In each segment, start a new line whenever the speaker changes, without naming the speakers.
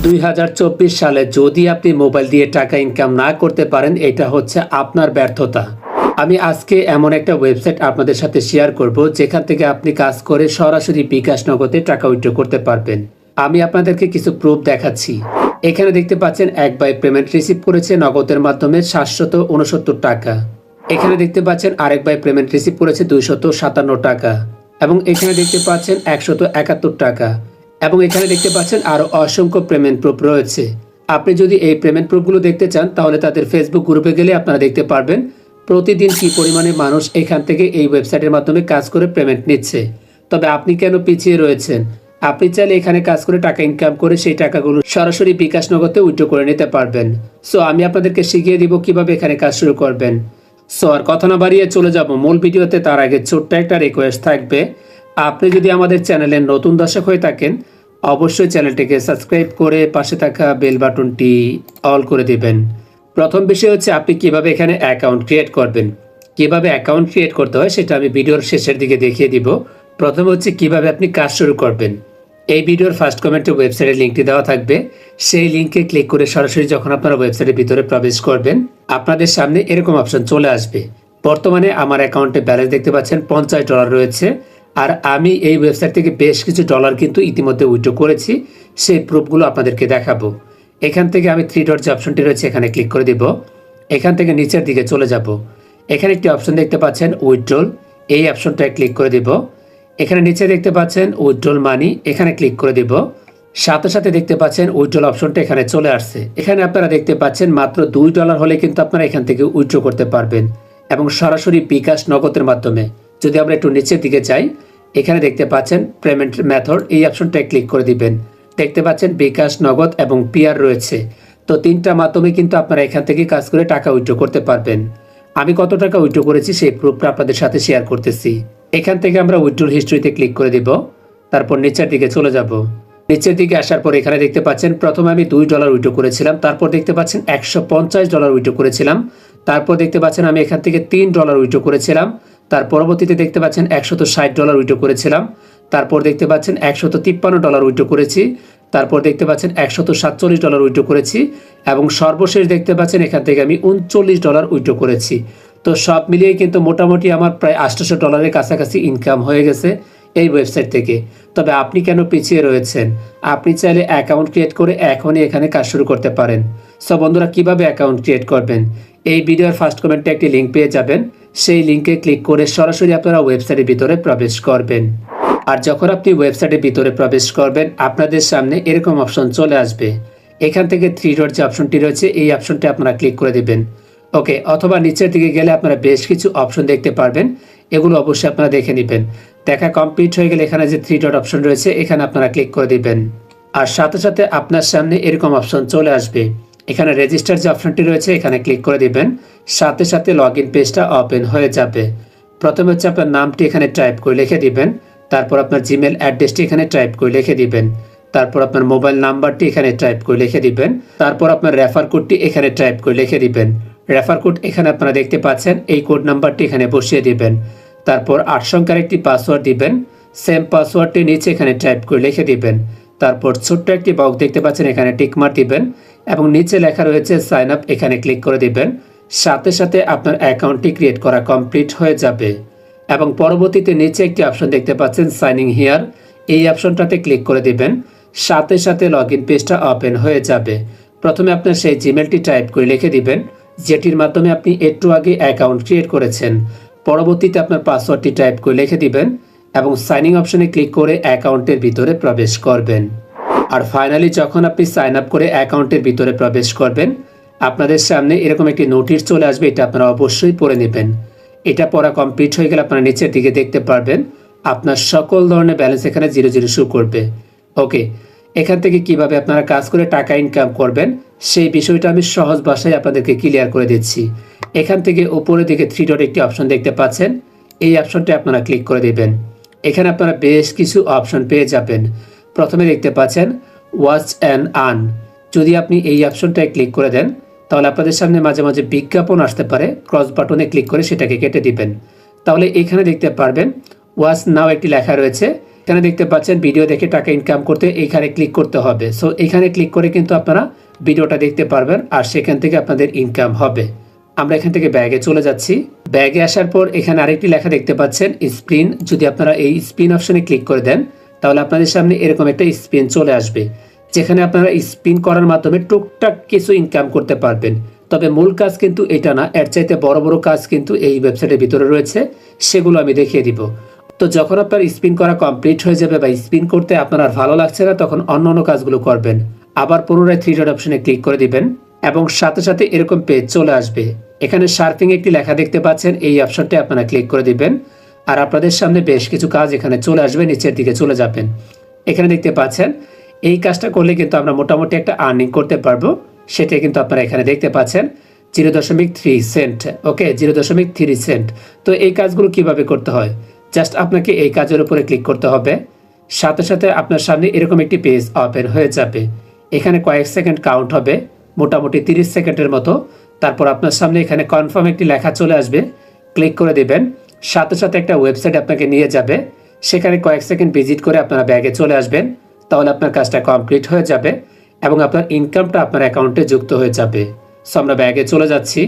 2024 সালে যদি আপনি মোবাইল দিয়ে টাকা ইনকাম না করতে পারেন, এটা হচ্ছে আপনার ব্যর্থতা। আমি আজকে এমন একটা ওয়েবসাইট আপনাদের সাথে শেয়ার করব যেখান থেকে আপনি কাজ করে সরাসরি বিকাশ নগদে টাকা উইথড্র করতে পারবেন। আমি আপনাদেরকে কিছু প্রুফ দেখাচ্ছি। এখানে দেখতে পাচ্ছেন এক ভাই পেমেন্ট রিসিভ করেছে নগদের মাধ্যমে 769 টাকা। এখানে দেখতে পাচ্ছেন আরেক ভাই পেমেন্ট রিসিভ করেছে 257 টাকা, এবং এখানে দেখতে পাচ্ছেন 171 টাকা, এবং এখানে দেখতে পাচ্ছেন আরো অসংখ্য পেমেন্ট প্রুফ রয়েছে। আপনি যদি এই পেমেন্ট প্রুফগুলো দেখতে চান তাহলে তাদের ফেসবুক গ্রুপে গেলে আপনারা দেখতে পারবেন প্রতিদিন কি পরিমাণে মানুষ এখান থেকে এই ওয়েবসাইটের মাধ্যমে কাজ করে পেমেন্ট নিচ্ছে। তবে আপনি কেন পিছিয়ে রয়েছেন? আপনি চাইলে এখানে কাজ করে টাকা ইনকাম করে সেই টাকাগুলো সরাসরি বিকাশ নগদে উইথড্র করে নিতে পারবেন। সো আমি আপনাদেরকে শিখিয়ে দিব কিভাবে এখানে কাজ শুরু করবেন। সো আর কথা না বাড়িয়ে চলে যাব মূল ভিডিওতে। তার আগে ছোট্ট একটা রিকোয়েস্ট থাকবে, আপনি যদি আমাদের চ্যানেলের নতুন দর্শক হয়ে থাকেন অবশ্যই চ্যানেলটিকে সাবস্ক্রাইব করে পাশে থাকা বেল বাটনটি অল করে দিবেন। প্রথম বিষয় হচ্ছে আপনি কিভাবে এখানে অ্যাকাউন্ট ক্রিয়েট করবেন। কিভাবে অ্যাকাউন্ট ক্রিয়েট করতে হয় সেটা আমি ভিডিওর শেষের দিকে দেখিয়ে দিব। প্রথম হচ্ছে কিভাবে আপনি কাজ শুরু করবেন। এই ভিডিওর ফার্স্ট কমেন্টে ওয়েবসাইটের লিঙ্কটি দেওয়া থাকবে। সেই লিঙ্কে ক্লিক করে সরাসরি যখন আপনারা ওয়েবসাইটের ভিতরে প্রবেশ করবেন আপনাদের সামনে এরকম অপশন চলে আসবে। বর্তমানে আমার অ্যাকাউন্টে ব্যালেন্স দেখতে পাচ্ছেন $50 রয়েছে, আর আমি এই ওয়েবসাইট থেকে বেশ কিছু ডলার কিন্তু ইতিমধ্যে উইথড্র করেছি। সেই প্রুফগুলো আপনাদেরকে দেখাবো। এখান থেকে আমি 3 ডট যে অপশনটি রয়েছে এখানে ক্লিক করে দিব। এখান থেকে নিচের দিকে চলে যাব। এখানে একটি অপশন দেখতে পাচ্ছেন উইথড্রল, এই অপশনটায় ক্লিক করে দিব। এখানে নিচে দেখতে পাচ্ছেন উইথড্রল মানি, এখানে ক্লিক করে দিব। সাথে সাথে দেখতে পাচ্ছেন উইথড্রল অপশনটা এখানে চলে আসছে। এখানে আপনারা দেখতে পাচ্ছেন মাত্র $2 হলে কিন্তু আপনারা এখান থেকে উইথড্র করতে পারবেন, এবং সরাসরি বিকাশ নগদের মাধ্যমে। যদি আমরা একটু নিচের দিকে যাই, এখানে দেখতে পাচ্ছেন পেমেন্ট মেথড, এই অপশনটায় ক্লিক করে দিবেন। দেখতে পাচ্ছেন বিকাশ, নগদ এবং পিআর রয়েছে। তো তিনটা মাধ্যমে কিন্তু আপনারা এখান থেকে কাজ করে টাকা উইথড্র করতে পারবেন। আমি কত টাকা উইথড্র করেছি সেই প্রুফটা আপনাদের সাথে শেয়ার করতেছি। এখান থেকে আমরা উইথড্রল হিস্ট্রিতে ক্লিক করে দিব। তারপর নিচের দিকে চলে যাব। নিচের দিকে আসার পর এখানে দেখতে পাচ্ছেন প্রথমে আমি $2 উইথড্র করেছিলাম, তারপর দেখতে পাচ্ছেন $150 উইথড্র করেছিলাম, তারপর দেখতে পাচ্ছেন আমি এখান থেকে $3 উইথড্র করেছিলাম, তার পরবর্তীতে দেখতে পাচ্ছেন $160 উইথড্র করেছিলাম, তারপর দেখতে পাচ্ছেন $153 উইথড্র করেছি, তারপর দেখতে পাচ্ছেন $147 উইথড্র করেছি, এবং সর্বশেষ দেখতে পাচ্ছেন এখান থেকে আমি $39 উইথড্র করেছি। তো সব মিলিয়ে কিন্তু মোটামুটি আমার প্রায় $800 কাছাকাছি ইনকাম হয়ে গেছে এই ওয়েবসাইট থেকে। তবে আপনি কেন পিছিয়ে রয়েছেন? আপনি চাইলে অ্যাকাউন্ট ক্রিয়েট করে এখনই এখানে কাজ শুরু করতে পারেন। সব বন্ধুরা, কিভাবে অ্যাকাউন্ট ক্রিয়েট করবেন, এই ভিডিওর ফার্স্ট কমেন্টে একটি লিঙ্ক পেয়ে যাবেন। সেই লিঙ্কে ক্লিক করে সরাসরি আপনারা ওয়েবসাইটের ভিতরে প্রবেশ করবেন। আর যখন আপনি ওয়েবসাইটের ভিতরে প্রবেশ করবেন আপনাদের সামনে এরকম অপশন চলে আসবে। এখান থেকে 3 ডট যে অপশনটি রয়েছে এই অপশনটি আপনারা ক্লিক করে দিবেন। ওকে, অথবা নিচের দিকে গেলে আপনারা বেশ কিছু অপশন দেখতে পারবেন, এগুলো অবশ্যই আপনারা দেখে নেবেন। দেখা কমপ্লিট হয়ে গেলে এখানে যে 3 ডট অপশন রয়েছে এখানে আপনারা ক্লিক করে দিবেন। আর সাথে সাথে আপনার সামনে এরকম অপশন চলে আসবে। এখানে রেজিস্টার যে অপশনটি রয়েছে এখানে ক্লিক করে দিবেন। সাথে সাথে লগ ইন পেজটা ওপেন হয়ে যাবে। প্রথমে হচ্ছে আপনার নামটি এখানে টাইপ করে লিখে দিবেন, তারপর আপনার জিমেল অ্যাড্রেসটি এখানে টাইপ করে লিখে দিবেন, তারপর আপনার মোবাইল নাম্বারটি এখানে টাইপ করে লিখে দিবেন, তারপর আপনার রেফার কোডটি এখানে টাইপ করে লিখে দিবেন। রেফার কোড এখানে আপনারা দেখতে পাচ্ছেন, এই কোড নাম্বারটি এখানে বসিয়ে দিবেন। তারপর 8 সংখ্যার একটি পাসওয়ার্ড দিবেন, সেম পাসওয়ার্ডটি নিচে এখানে টাইপ করে লিখে দিবেন। তারপর ছোট্ট একটি বক্স দেখতে পাচ্ছেন, এখানে টিকমার্ক দিবেন, এবং নিচে লেখা রয়েছে সাইন আপ, এখানে ক্লিক করে দিবেন। সাথে সাথে আপনার অ্যাকাউন্টটি ক্রিয়েট করা কমপ্লিট হয়ে যাবে। এবং পরবর্তীতে নিচে একটি অপশন দেখতে পাচ্ছেন সাইনিং হিয়ার, এই অপশনটাতে ক্লিক করে দিবেন। সাথে সাথে লগ ইন পেজটা ওপেন হয়ে যাবে। প্রথমে আপনার সেই জিমেলটি টাইপ করে লিখে দিবেন যেটির মাধ্যমে আপনি একটু আগে অ্যাকাউন্ট ক্রিয়েট করেছেন। পরবর্তীতে আপনার পাসওয়ার্ডটি টাইপ করে লিখে দিবেন এবং সাইনিং অপশনে ক্লিক করে অ্যাকাউন্টের ভিতরে প্রবেশ করবেন। আর ফাইনালি যখন আপনি সাইন আপ করে অ্যাকাউন্টের ভিতরে প্রবেশ করবেন আপনাদের সামনে এরকম একটি নোটিশ চলে আসবে, এটা আপনারা অবশ্যই পড়ে নেবেন। এটা পড়া কমপ্লিট হয়ে গেলে আপনারা নিচের দিকে দেখতে পারবেন আপনার সকল ধরনের ব্যালেন্স এখানে 0 শো করবে। ওকে, এখান থেকে কিভাবে আপনারা কাজ করে টাকা ইনকাম করবেন সেই বিষয়টা আমি সহজ ভাষায় আপনাদেরকে ক্লিয়ার করে দিচ্ছি। এখান থেকে উপরের দিকে 3 ডট একটি অপশন দেখতে পাচ্ছেন, এই অপশনটা আপনারা ক্লিক করে দিবেন। এখানে আপনারা বেশ কিছু অপশন পেয়ে যাবেন। প্রথমে দেখতে পাচ্ছেন ওয়াচ অ্যান্ড আর্ন, যদি আপনি এই অপশনটায় ক্লিক করে দেন তাহলে আপনাদের সামনে মাঝে মাঝে বিজ্ঞাপন আসতে পারে, ক্রস বাটনে ক্লিক করে সেটাকে কেটে দিবেন। তাহলে এখানে দেখতে পারবেন ওয়াচ নাও একটি লেখা রয়েছে, এখানে দেখতে পাচ্ছেন ভিডিও দেখে টাকা ইনকাম করতে এইখানে ক্লিক করতে হবে। সো এখানে ক্লিক করে কিন্তু আপনারা ভিডিওটা দেখতে পারবেন আর সেখান থেকে আপনাদের ইনকাম হবে। আমরা এখান থেকে ব্যাগে চলে যাচ্ছি। ব্যাগে আসার পর এখানে আরেকটি লেখা দেখতে পাচ্ছেন স্পিন। যদি আপনারা এই স্পিন অপশনে ক্লিক করে দেন তাহলে আপনাদের সামনে এরকম একটা স্পিন চলে আসবে, যেখানে আপনারা স্পিন করার মাধ্যমে টুকটাক কিছু ইনকাম করতে পারবেন। তবে মূল কাজ কিন্তু এটা না, এর চাইতে বড় বড় কাজ কিন্তু এই ওয়েবসাইটের ভিতরে রয়েছে, সেগুলো আমি দেখিয়ে দিব। তো যখন আপনার স্পিন করা কমপ্লিট হয়ে যাবে বা স্পিন করতে আপনার আর ভালো লাগছে না, তখন অন্য অন্য কাজগুলো করবেন। আবার পুনরায় 3 ডট অপশনে ক্লিক করে দিবেন এবং সাথে সাথে এরকম পেজ চলে আসবে। এখানে সার্ফিং একটি লেখা দেখতে পাচ্ছেন, এই অপশনটি আপনারা ক্লিক করে দিবেন আর আপনাদের সামনে বেশ কিছু কাজ এখানে চলে আসবে, নিচের দিকে চলে যাবেন। এখানে দেখতে পাচ্ছেন এই কাজটা করলে কিন্তু আমরা মোটামুটি একটা আর্নিং করতে পারবো, সেটা কিন্তু আপনারা এখানে দেখতে পাচ্ছেন 0.3 সেন্ট। ওকে, 0.3 সেন্ট। তো এই কাজগুলো কিভাবে করতে হয়, জাস্ট আপনাকে এই কাজের উপরে ক্লিক করতে হবে, সাথে সাথে আপনার সামনে এরকম একটি পেজ ওপেন হয়ে যাবে। এখানে কয়েক সেকেন্ড কাউন্ট হবে, মোটামুটি 30 সেকেন্ডের মতো। তারপর আপনার সামনে এখানে কনফার্ম একটি লেখা চলে আসবে, ক্লিক করে দিবেন। সাথে সাথে একটা ওয়েবসাইট আপনাকে নিয়ে যাবে, সেখানে কয়েক সেকেন্ড ভিজিট করে আপনারা ব্যাগে চলে আসবেন। তাহলে আপনার কাজটা কমপ্লিট হয়ে যাবে এবং আপনার ইনকামটা আপনার অ্যাকাউন্টে যুক্ত হয়ে যাবে। সো আমরা ব্যাগে চলে যাচ্ছি।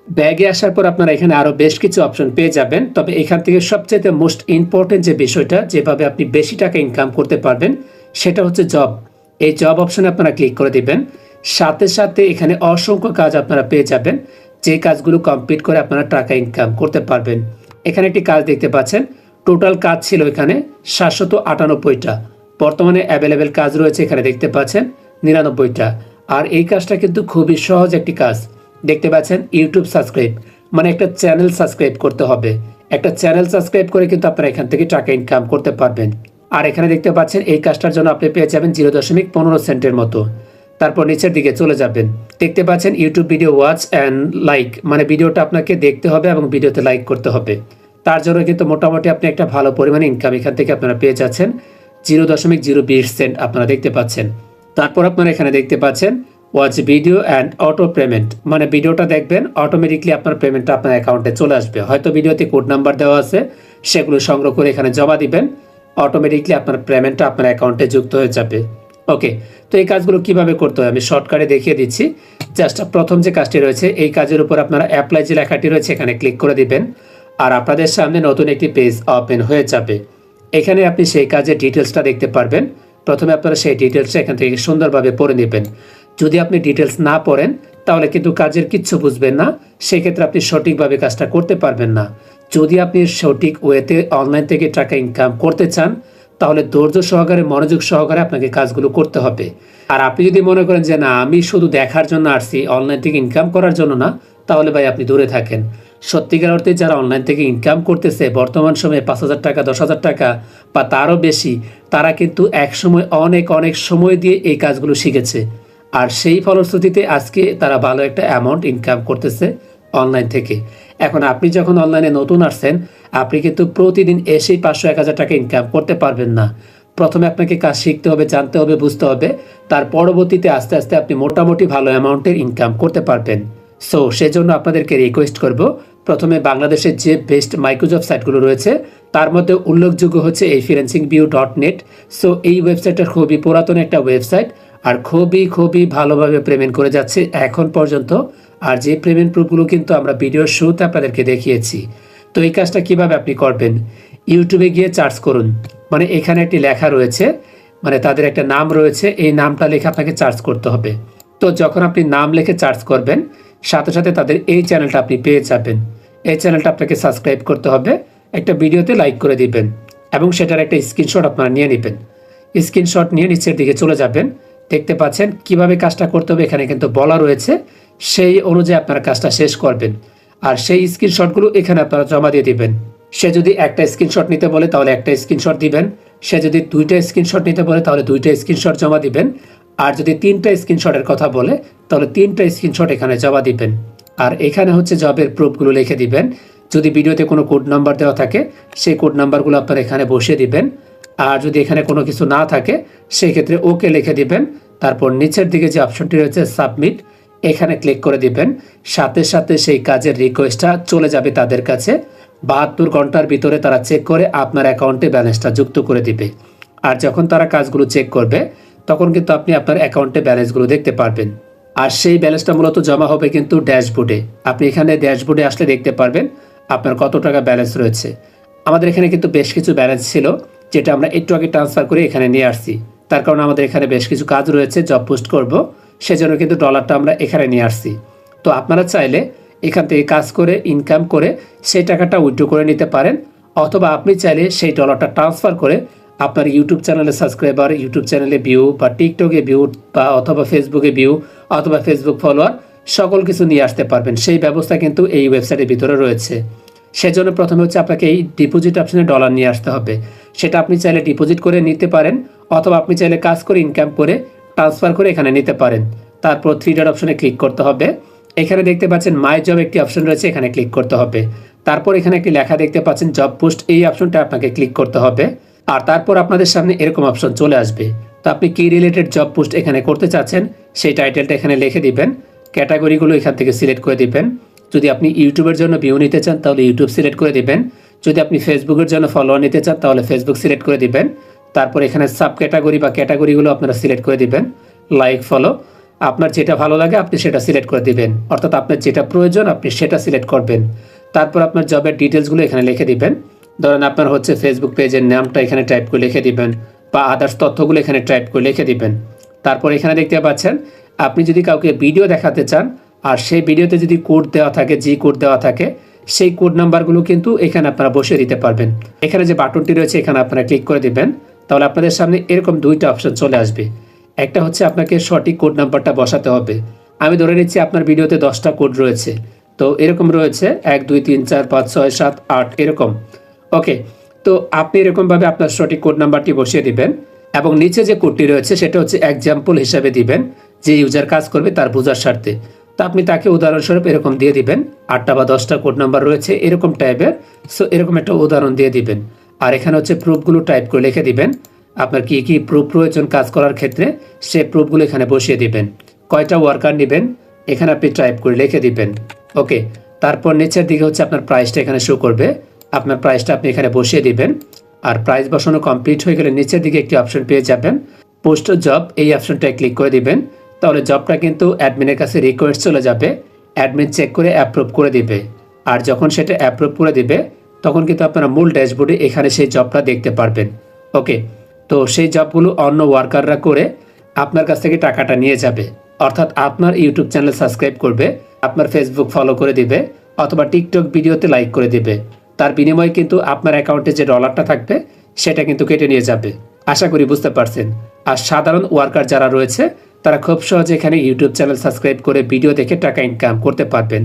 ব্যাগে আসার পর আপনারা এখানে আরও বেশ কিছু অপশন পেয়ে যাবেন। তবে এখান থেকে সবচেয়ে মোস্ট ইম্পর্টেন্ট যে বিষয়টা, যেভাবে আপনি বেশি টাকা ইনকাম করতে পারবেন, সেটা হচ্ছে জব। এই জব অপশনে আপনারা ক্লিক করে দিবেন। সাথে সাথে এখানে অসংখ্য কাজ আপনারা পেয়ে যাবেন, যে কাজগুলো কমপ্লিট করে আপনারা টাকা ইনকাম করতে পারবেন। এখানে একটি কাজ দেখতে পাচ্ছেন, টোটাল কাজ ছিল এখানে 798টা। বর্তমানে অ্যাভেলেবেল কাজ রয়েছে এখানে দেখতে পাচ্ছেন 99টা। আর এই কাজটা কিন্তু খুবই সহজ একটি কাজ। দেখতে পাচ্ছেন ইউটিউব সাবস্ক্রাইব, মানে একটা চ্যানেল সাবস্ক্রাইব করতে হবে। একটা চ্যানেল সাবস্ক্রাইব করে কিন্তু আপনারা এখান থেকে টাকা ইনকাম করতে পারবেন। আর এখানে দেখতে পাচ্ছেন এই কাজটার জন্য আপনি পেয়ে যাবেন 0.15 সেন্টের মতো। তারপর নিচের দিকে চলে যাবেন, দেখতে পাচ্ছেন YouTube video watch and like, মানে ভিডিওটা আপনাকে দেখতে হবে এবং ভিডিওতে লাইক করতে হবে। তার জন্য কিন্তু মোটামুটি আপনি একটা ভালো পরিমাণে ইনকাম এখান থেকে আপনারা পেয়ে যাচ্ছেন। 0.020 সেন্ট আপনারা দেখতে পাচ্ছেন। তারপর আপনারা এখানে দেখতে পাচ্ছেন watch video and auto payment, মানে ভিডিওটা দেখবেন অটোমেটিকলি আপনার পেমেন্টটা আপনার অ্যাকাউন্টে চলে আসবে। হয়তো ভিডিওতে কোড নাম্বার দেওয়া আছে, সেগুলো সংগ্রহ করে এখানে জমা দিবেন, অটোমেটিকলি আপনার পেমেন্টটা আপনার অ্যাকাউন্টে যুক্ত হয়ে যাবে। ওকে, তো এই কাজগুলো কিভাবে করতে হয় আমি শর্টকাটে দেখিয়ে দিচ্ছি। জাস্ট প্রথম যে কাজটি রয়েছে, এই কাজের উপর আপনারা অ্যাপ্লাই যে লেখাটি রয়েছে এখানে ক্লিক করে দিবেন আর আপনাদের সামনে নতুন একটি পেজ ওপেন হয়ে যাবে। এখানে আপনি সেই কাজের ডিটেলসটা দেখতে পারবেন। প্রথমে আপনারা সেই ডিটেলসটা এখান থেকে সুন্দরভাবে পড়ে নেবেন। যদি আপনি ডিটেলস না পড়েন তাহলে কিন্তু কাজের কিচ্ছু বুঝবেন না, সেক্ষেত্রে আপনি সঠিকভাবে কাজটা করতে পারবেন না। যদি আপনি সঠিক ওয়েতে অনলাইন থেকে টাকা ইনকাম করতে চান তাহলে ধৈর্য সহকারে, মনোযোগ সহকারে আপনাকে কাজগুলো করতে হবে। আর আপনি যদি মনে করেন যে না আমি শুধু দেখার জন্য আসছি, অনলাইন থেকে ইনকাম করার জন্য না, তাহলে ভাই আপনি দূরে থাকেন। সত্যিকার অর্থে যারা অনলাইন থেকে ইনকাম করতেছে বর্তমান সময়ে 5,000 টাকা, 10,000 টাকা বা তারও বেশি, তারা কিন্তু একসময় অনেক অনেক সময় দিয়ে এই কাজগুলো শিখেছে। আর সেই ফলশ্রুতিতে আজকে তারা ভালো একটা অ্যামাউন্ট ইনকাম করতেছে অনলাইন থেকে। এখন আপনি যখন অনলাইনে নতুন আসছেন, আপনি কিন্তু প্রতিদিন এসেই 500-1000 টাকা ইনকাম করতে পারবেন না। প্রথমে আপনাকে কাজ শিখতে হবে, জানতে হবে, বুঝতে হবে, তার পরবর্তীতে আস্তে আস্তে আপনি মোটামুটি ভালো অ্যামাউন্টের ইনকাম করতে পারবেন। সো সেজন্য আপনাদেরকে রিকোয়েস্ট করব, প্রথমে বাংলাদেশের যে বেস্ট মাইক্রোজব সাইটগুলো রয়েছে তার মধ্যে উল্লেখযোগ্য হচ্ছে এই freelancingview.net। সো এই ওয়েবসাইটটা খুবই পুরাতন একটা ওয়েবসাইট আর খুবই ভালোভাবে পেমেন্ট করে যাচ্ছে এখন পর্যন্ত। আর যে পেমেন্ট প্রুফগুলো কিন্তু আমরা ভিডিওর শুরুতে আপনাদেরকে দেখিয়েছি। তো এই কাজটা কিভাবে আপনি করবেন, ইউটিউবে গিয়ে সার্চ করুন, মানে এখানে একটি লেখা রয়েছে, মানে তাদের একটা নাম রয়েছে, এই নামটা লিখে আপনাকে সার্চ করতে হবে। তো যখন আপনি নাম লিখে সার্চ করবেন সাথে সাথে তাদের এই চ্যানেলটা আপনি পেয়ে যাবেন। এই চ্যানেলটা আপনাকে সাবস্ক্রাইব করতে হবে, একটা ভিডিওতে লাইক করে দিবেন এবং সেটার একটা স্ক্রিনশট আপনারা নিয়ে নেবেন। স্ক্রিনশট নিয়ে নিচের দিকে চলে যাবেন, দেখতে পাচ্ছেন কিভাবে কাজটা করতে হবে এখানে কিন্তু বলা রয়েছে, সেই অনুযায়ী আপনারা কাজটা শেষ করবেন। আর সেই স্ক্রিনশটগুলো এখানে আপনারা জমা দিয়ে দিবেন। সে যদি একটা স্ক্রিনশট নিতে বলে তাহলে একটা স্ক্রিনশট দিবেন, সে যদি 2টা স্ক্রিনশট নিতে বলে তাহলে 2টা স্ক্রিনশট জমা দিবেন, আর যদি 3টা স্ক্রিনশটের কথা বলে তাহলে 3টা স্ক্রিনশট এখানে জমা দিবেন। আর এখানে হচ্ছে জবের প্রুফগুলো লিখে দিবেন। যদি ভিডিওতে কোনো কোড নাম্বার দেওয়া থাকে সেই কোড নাম্বারগুলো আপনারা এখানে বসিয়ে দিবেন। আর যদি এখানে কোনো কিছু না থাকে সেই ক্ষেত্রে ওকে লিখে দিবেন। তারপর নিচের দিকে যে অপশনটি রয়েছে সাবমিট, এখানে ক্লিক করে দিবেন। সাথে সাথে সেই কাজের রিকোয়েস্টটা চলে যাবে তাদের কাছে। 72 ঘন্টার ভিতরে তারা চেক করে আপনার অ্যাকাউন্টে ব্যালেন্সটা যুক্ত করে দিবে। আর যখন তারা কাজগুলো চেক করবে তখন কিন্তু আপনি আপনার অ্যাকাউন্টে ব্যালেন্সগুলো দেখতে পারবেন। আর সেই ব্যালেন্সটা মূলত জমা হবে কিন্তু ড্যাশবোর্ডে। আপনি এখানে ড্যাশবোর্ডে আসলে দেখতে পারবেন আপনার কত টাকা ব্যালেন্স রয়েছে। আমাদের এখানে কিন্তু বেশ কিছু ব্যালেন্স ছিল, যেটা আমরা একটু আগে ট্রান্সফার করে এখানে নিয়ে আসছি। তার কারণে আমাদের এখানে বেশ কিছু কাজ রয়েছে, জব পোস্ট করব, সেজন্য কিন্তু ডলারটা আমরা এখানে নিয়ে আসছি। তো আপনারা চাইলে এখান থেকে কাজ করে ইনকাম করে সেই টাকাটা উইথড্র করে নিতে পারেন, অথবা আপনি চাইলে সেই ডলারটা ট্রান্সফার করে আপনার ইউটিউব চ্যানেলে সাবস্ক্রাইবার, ইউটিউব চ্যানেলে ভিউ, বা টিকটকে ভিউ, বা অথবা ফেসবুকে ভিউ, অথবা ফেসবুক ফলোয়ার, সকল কিছু নিয়ে আসতে পারবেন। সেই ব্যবস্থা কিন্তু এই ওয়েবসাইটের ভিতরে রয়েছে। সেজন্য প্রথমে হচ্ছে আপনাকে এই ডিপোজিট অপশনে ডলার নিয়ে আসতে হবে। সেটা আপনি চাইলে ডিপোজিট করে নিতে পারেন, অথবা আপনি চাইলে কাজ করে ইনকাম করে ট্রান্সফার করে এখানে নিতে পারেন। তারপর 3 ডট অপশনে ক্লিক করতে হবে। এখানে দেখতে পাচ্ছেন মাই জব একটি অপশন রয়েছে, এখানে ক্লিক করতে হবে। তারপর এখানে একটি লেখা দেখতে পাচ্ছেন জব পোস্ট, এই অপশনটা আপনাকে ক্লিক করতে হবে। আর তারপর আপনাদের সামনে এরকম অপশন চলে আসবে। তো আপনি কি রিলেটেড জব পোস্ট এখানে করতে চাচ্ছেন সেই টাইটেলটা এখানে লিখে দিবেন। ক্যাটাগরিগুলো এখান থেকে সিলেক্ট করে দিবেন। যদি আপনি ইউটিউবের জন্য ভিউ নিতে চান তাহলে ইউটিউব সিলেক্ট করে দিবেন। যদি আপনি ফেসবুকের জন্য ফলোয়ার নিতে চান তাহলে ফেসবুক সিলেক্ট করে দিবেন। তারপর এখানে সাব ক্যাটাগরি বা ক্যাটাগরিগুলো আপনারা সিলেক্ট করে দিবেন। লাইক, ফলো, আপনার যেটা ভালো লাগে আপনি সেটা সিলেক্ট করে দিবেন, অর্থাৎ আপনার যেটা প্রয়োজন আপনি সেটা সিলেক্ট করবেন। তারপর আপনার জবের ডিটেলসগুলো এখানে লিখে দিবেন। ধরেন আপনার হচ্ছে ফেসবুক পেজের নামটা এখানে টাইপ করে লিখে দিবেন, বা আদার্স তথ্যগুলো এখানে টাইপ করে লিখে দিবেন। তারপর এখানে দেখতে পাচ্ছেন আপনি যদি কাউকে ভিডিও দেখাতে চান আর সেই ভিডিওতে যদি কোড দেওয়া থাকে, জি কোড দেওয়া থাকে, সেই কোড নাম্বারগুলো কিন্তু এখানে আপনারা বসিয়ে দিতে পারবেন। এখানে যে বাটনটি রয়েছে এখানে আপনারা ক্লিক করে দিবেন। তাহলে আপনাদের সামনে এরকম দুইটা অপশন চলে আসবে। একটা হচ্ছে আপনাকে সঠিক কোড নাম্বারটা বসাতে হবে। আমি ধরে নিচ্ছি আপনার ভিডিওতে 10টা কোড রয়েছে, তো এরকম রয়েছে 1 2 3 4 5 6 7 8 এরকম। ওকে, তো আপনি এরকমভাবে আপনার সঠিক কোড নাম্বারটি বসিয়ে দিবেন এবং নিচে যে কোডটি রয়েছে সেটা হচ্ছে এক্সাম্পল হিসাবে দিবেন, যে ইউজার কাজ করবে তার বোঝার স্বার্থে। তো আপনি তাকে উদাহরণস্বরূপ এরকম দিয়ে দিবেন, 8টা বা 10টা কোড নাম্বার রয়েছে এরকম টাইপের। সো এরকম একটা উদাহরণ দিয়ে দিবেন। আর এখানে হচ্ছে প্রুফগুলো টাইপ করে লিখে দিবেন। আপনার কি কি প্রুফ প্রয়োজন কাজ করার ক্ষেত্রে সে প্রুফগুলো এখানে বসিয়ে দিবেন। কয়টা ওয়ার্কার নেবেন এখানে আপনি টাইপ করে লিখে দিবেন। ওকে, তারপর নিচের দিকে হচ্ছে আপনার প্রাইসটা এখানে শো করবে। আপনার প্রাইসটা আপনি এখানে বসিয়ে দিবেন। আর প্রাইস বসানো কমপ্লিট হয়ে গেলে নিচের দিকে একটি অপশন পেয়ে যাবেন, পোস্ট জব, এই অপশনটায় ক্লিক করে দিবেন। তাহলে জবটা কিন্তু অ্যাডমিনের কাছে রিকোয়েস্ট চলে যাবে, অ্যাডমিন চেক করে অ্যাপ্রুভ করে দিবে। আর যখন সেটা অ্যাপ্রুভ করে দিবে তখন কিন্তু আপনারা মূল ড্যাশবোর্ডে এখানে সেই জবটা দেখতে পারবেন। ওকে, তো সেই জবগুলো অন্য ওয়ার্কাররা করে আপনার কাছ থেকে টাকাটা নিয়ে যাবে, অর্থাৎ আপনার ইউটিউব চ্যানেল সাবস্ক্রাইব করবে, আপনার ফেসবুক ফলো করে দিবে, অথবা টিকটক ভিডিওতে লাইক করে দিবে। তার বিনিময়ে কিন্তু আপনার অ্যাকাউন্টে যে ডলারটা থাকবে সেটা কিন্তু কেটে নিয়ে যাবে। আশা করি বুঝতে পারছেন। আর সাধারণ ওয়ার্কার যারা রয়েছে তারা খুব সহজে এখানে ইউটিউব চ্যানেল সাবস্ক্রাইব করে ভিডিও দেখে টাকা ইনকাম করতে পারবেন।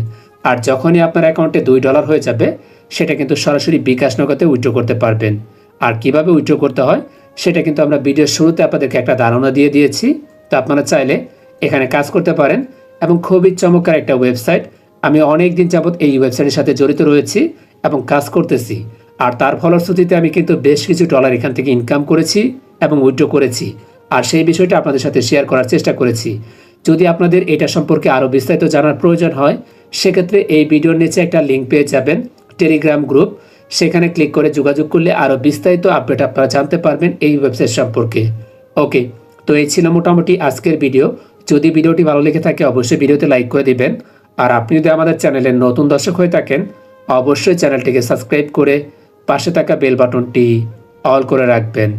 আর যখনই আপনার অ্যাকাউন্টে $2 হয়ে যাবে সেটা কিন্তু সরাসরি বিকাশ নগদে উইথড্র করতে পারবেন। আর কিভাবে উইথড্র করতে হয় সেটা কিন্তু আমরা ভিডিওর শুরুতে আপনাদেরকে একটা ধারণা দিয়ে দিয়েছি। তো আপনারা চাইলে এখানে কাজ করতে পারেন এবং খুবই চমৎকার একটা ওয়েবসাইট। আমি অনেক দিন যাবত এই ওয়েবসাইটের সাথে জড়িত রয়েছি এবং কাজ করতেছি। আর তার ফলশ্রুতিতে আমি কিন্তু বেশ কিছু ডলার এখান থেকে ইনকাম করেছি এবং উইথড্র করেছি। আর সেই বিষয়টা আপনাদের সাথে শেয়ার করার চেষ্টা করেছি। যদি আপনাদের এটা সম্পর্কে আরও বিস্তারিত জানার প্রয়োজন হয় সেক্ষেত্রে এই ভিডিওর নিচে একটা লিঙ্ক পেয়ে যাবেন, টেলিগ্রাম গ্রুপ। সেখানে ক্লিক করে যোগাযোগ করলে আরও বিস্তারিত আপডেট আপনারা জানতে পারবেন এই ওয়েবসাইট সম্পর্কে। ওকে, তো এই ছিল মোটামুটি আজকের ভিডিও। যদি ভিডিওটি ভালো লেগে থাকে অবশ্যই ভিডিওতে লাইক করে দিবেন। আর আপনি যদি আমাদের চ্যানেলের নতুন দর্শক হয়ে থাকেন অবশ্যই চ্যানেলটিকে সাবস্ক্রাইব করে পাশে থাকা বেল বাটনটি অল করে রাখবেন।